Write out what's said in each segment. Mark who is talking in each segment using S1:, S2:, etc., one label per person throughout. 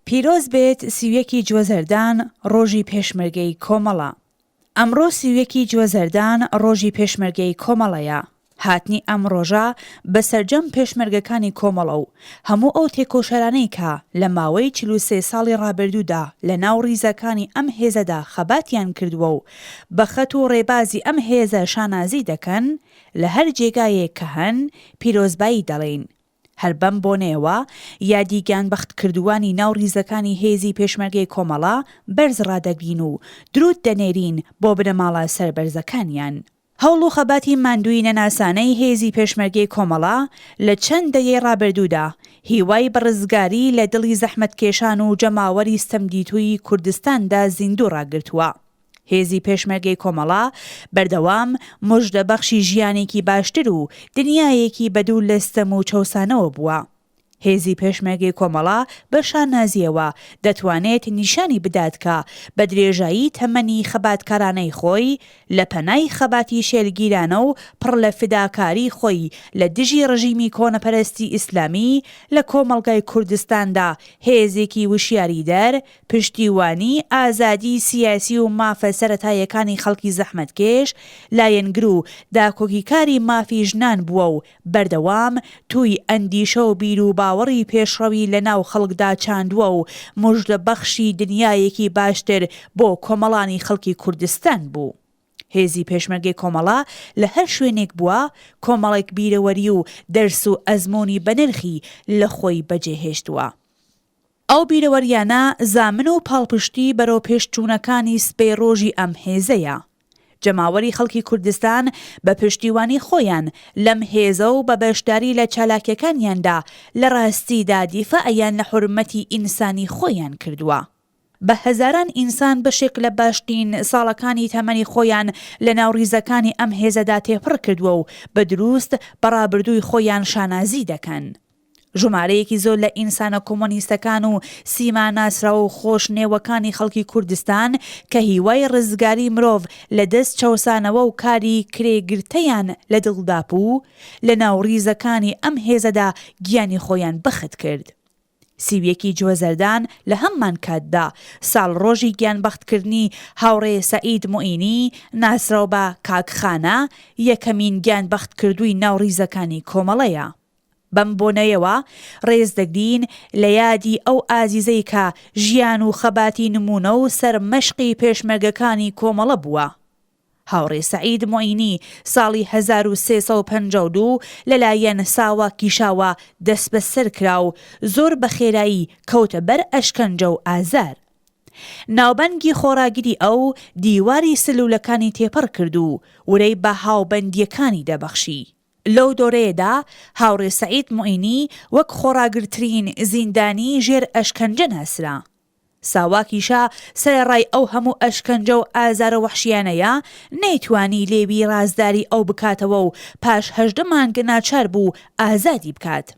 S1: پیرۆز بێت سیویەکی جوەزەردان ڕۆژی پێشمەرگەی کۆمەڵە. ئەمڕۆ سیویەکی جوەزەردان ڕۆژی پێشمەرگەی کۆمەڵەیە. هاتنی ئەم ڕۆژە بەسەرجەم پێشمەرگەکانی کۆمەڵە و هەموو ئەو تێکۆشەرانەی کە لە ماوەی 43 ساڵی ڕابردوودا لە ناو ڕیزەکانی ئەم هێزەدا خەباتیان کردووە و بە خەت و ڕێبازی ئەم هێزە شانازی دەکەن لە هەر جێگایەک کە هەن پیرۆزبایی دەڵێن. هەر بەم بۆنەوە یادی گیانبەخت کردوانی ناو ڕیزەکانی هێزی پێشمەرگەی کۆمەڵە بەرز ڕادەگرین و درود دەنێرین بۆ بنەماڵە سەربەرزەکانیان. هەوڵ و خەباتی ماندووی نەناسانەی هێزی پێشمەرگەی کۆمەڵە لە چەند دەیەی ڕابردوودا هیوای بەڕزگاری لە دڵی زەحمەتکێشان و جەماوەری ستەمدیتووی کوردستاندا زیندوو ڕاگرتووە. هێزی پێشمەرگەی کۆمەڵە بەردەوام موژدەبەخشی ژیانێکی باشتر و دنیایەکی بەدوو لە ستەم و چەوسانەوە بووە. هێزی پێشمەرگەی کۆمەڵە بە شانازیەوە دەتوانێت نیشانی بدات کە بە درێژایی تەمەنی خەباتکارانەی خۆی لە پەنای خەباتی شێلگیرانە و پڕ لە فداکاری خۆی لە دژی ڕژیمی کۆنەپەرستی ئیسلامی لە کۆمەڵگای کوردستاندا هێزێکی وشیاریدەر پشتیوانی ئازادی سیاسی و مافە سەرەتایەکانی خەڵکی زەحمەتکێش لایەنگر و داکۆکیکاری مافی ژنان بووە و بەردەوام تووی ئەندیشە و بیر و باوەڕی پێشڕەوی لە ناو خەڵکدا چاندووە و موژدەبەخشی دنیایەکی باشتر بۆ کۆمەڵانی خەڵکی کوردستان بوو. هێزی پێشمەرگەی کۆمەڵە لە هەر شوێنێک بووە کۆمەڵێک بیرەوەری و دەرس و ئەزموونی بەنرخی لە خۆی بەجێهێشتووە. ئەو بیرەوەریانە زامن و پاڵپشتی بەرەو پێشچوونەکانی سبەی ڕۆژی ئەم هێزەیە. جەماوەری خەڵکی کوردستان بە پشتیوانی خۆیان لەم هێزە و بە بەشداری لە چالاکیەکانیاندا لە ڕاستیدا دیفاعیان لە حورمەتی ئینسانی خۆیان کردووە. بە هەزاران ئینسان بەشێک لە باشترین ساڵەکانی تەمەنی خۆیان لە ناوڕیزەکانی ئەم هێزەدا تێپڕ کردووە و بە دروست بەڕابردووی خۆیان شانازی دەکەن. ژمارەیەکی زۆر لە ئینسانە کۆمۆنیستەکان و سیما ناسراوە و خۆش نێوەکانی خەڵکی کوردستان کە هیوای ڕزگاری مرۆڤ لە دەست چەوسانەوە و کاری کرێگرتەیان لە دڵدا بوو لە ناوڕیزەکانی ئەم هێزەدا گیانی خۆیان بەخت کرد. سیویەکی جوەزەردان لە هەممان کاتدا ساڵ ڕۆژی گیانبەختکردنی هاوڕێ سەعید موئینی ناسراو بە کاکخانە یەکەمین گیانبەختکردووی ناوڕیزەکانی کۆمەڵەیە. بەم بۆنەیەوە ڕێز دەگرین لە یادی ئەو ئازیزەی کە ژیان و خەباتی نمونە و سەرمەشقی پێشمەرگەکانی کۆمەڵە بووە. هاوڕێ سەعید موئینی ساڵی 1352 لەلایەن ساوا کیشاوە دەست بەسەر کرا و زۆر بەخێرایی کەوتە بەر ئەشکەنجە و ئازار. ناوبەنگی خۆراگری ئەو دیواری سلوولەکانی تێپەڕ کرد و ورەی بە هاوبەندیەکانی دەبەخشی. لەو دۆرەیەدا هاوڕێ سەعید موئینی وەک خۆراگرترین زیندانی ژێر ئەشکەنجە ناسرا. ساواکیشا سەرڕای ئەو هەموو ئەشکەنجە و ئازارە وەحشیانەیە نەیتوانی لێوی ڕازداری ئەو بکاتەوە و پاش 18 مانگ ناچار بوو ئازادی بکات.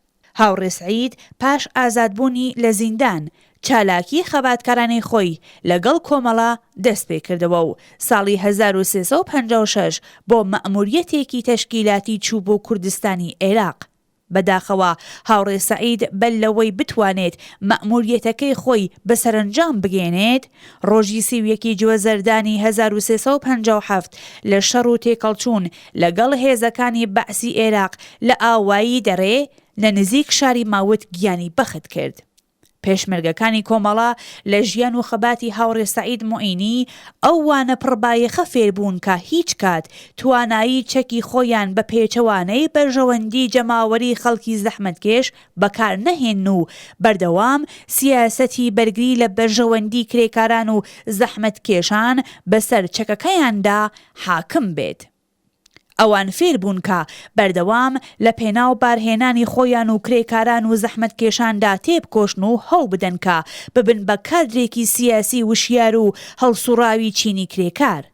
S1: هاوڕێ سەعید پاش ئازادبوونی لە زیندان چالاکی خەباتکارانی خۆی لەگەڵ کۆمەڵە دەست پێ کردەوە و ساڵی 1356 بۆ مەئموریەتێکی تەشکیلاتی چوو بۆ کوردستانی عێراق. بەداخەوە هاوڕێ سەعید بەل لەوەی بتوانێت مەئموریەتەکەی خۆی بەسەرنجام بگێنێت ڕۆژی سیویەکی جوەزەردانی 1357 لە شەڕ و تێکەڵچوون لەگەڵ هێزەکانی بەعسی عێراق لە ئاوایی دەڕێ لە نزیک شاری ماوت گیانی بەخت کرد. پێشمەرگەکانی کۆمەڵە لە ژیان و خەباتی هاوڕێ سەعید موئینی ئەو وانە پڕبایەخە فێربوون کە هیچ کات توانایی چەکی خۆیان بە پێچەوانەی بەرژەوەندی جەماوەری خەڵکی زەحمەتکێش بەکار نەهێن و بەردەوام سیاسەتی بەرگری لە بەرژەوەندی کرێکاران و زەحمەتکێشان بەسەر چەکەکەیاندا حاکم بێت. ئەوان فێر بوون کە بەردەوام لە پێناو بارهێنانی خۆیان و کرێکاران و زەحمەتکێشاندا تێبکۆشن و هەڵ بدەن کە ببن بە کادرێکی سیاسی وشیار و هەڵسوڕاوی چینی کرێکار.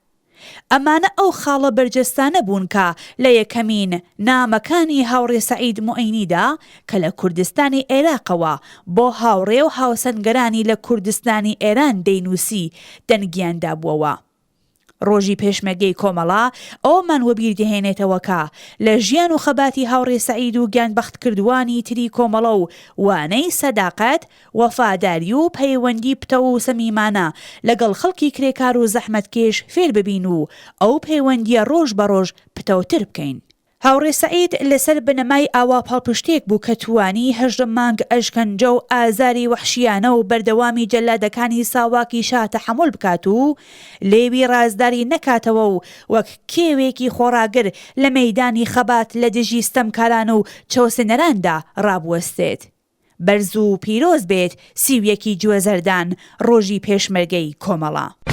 S1: ئەمانە ئەو خاڵە بەرجەستانە بوون کە لە یەکەمین نامەکانی هاوڕێ سەعید موئینیدا کە لە کوردستانی عێراقەوە بۆ هاوڕێ و هاوسەنگەرانی لە کوردستانی ئێران دەینووسی دەنگیاندا بووەوە. ڕۆژی پێشمەرگەی کۆمەڵا ئەومان وەبیر دەهێنێتەوە کە لە ژیان و خەباتی هاوڕێ سەعید و گیانبەخت کردوانی تری کۆمەڵە و وانەی سەداقەت، وەفاداری و پەیوەندی پتە و سەمیمانە لەگەڵ خەڵکی کرێکار و زەحمەتکێش فێر ببین و ئەو پەیوەندیە ڕۆژ بە ڕۆژ پتەوتر بکەین. هاوڕێ سەعید لەسەر بنەمای ئاوا پاڵپشتێک بوو کە توانی 8 مانگ ئەشکەنجە و ئازاری وەحشیانە و بەردەوامی جەلادەکانی ساواکی شا تەحەموڵ بکات و لێوی ڕازداری نەکاتەوە و وەک کێوێکی خۆراگر لە مەیدانی خەبات لە دژی ستەمکاران و چەوسنەراندا ڕابوەستێت. بەرز و پیرۆز بێت 31 گوێزەردان ڕۆژی پێشمەرگەی کۆمەڵە.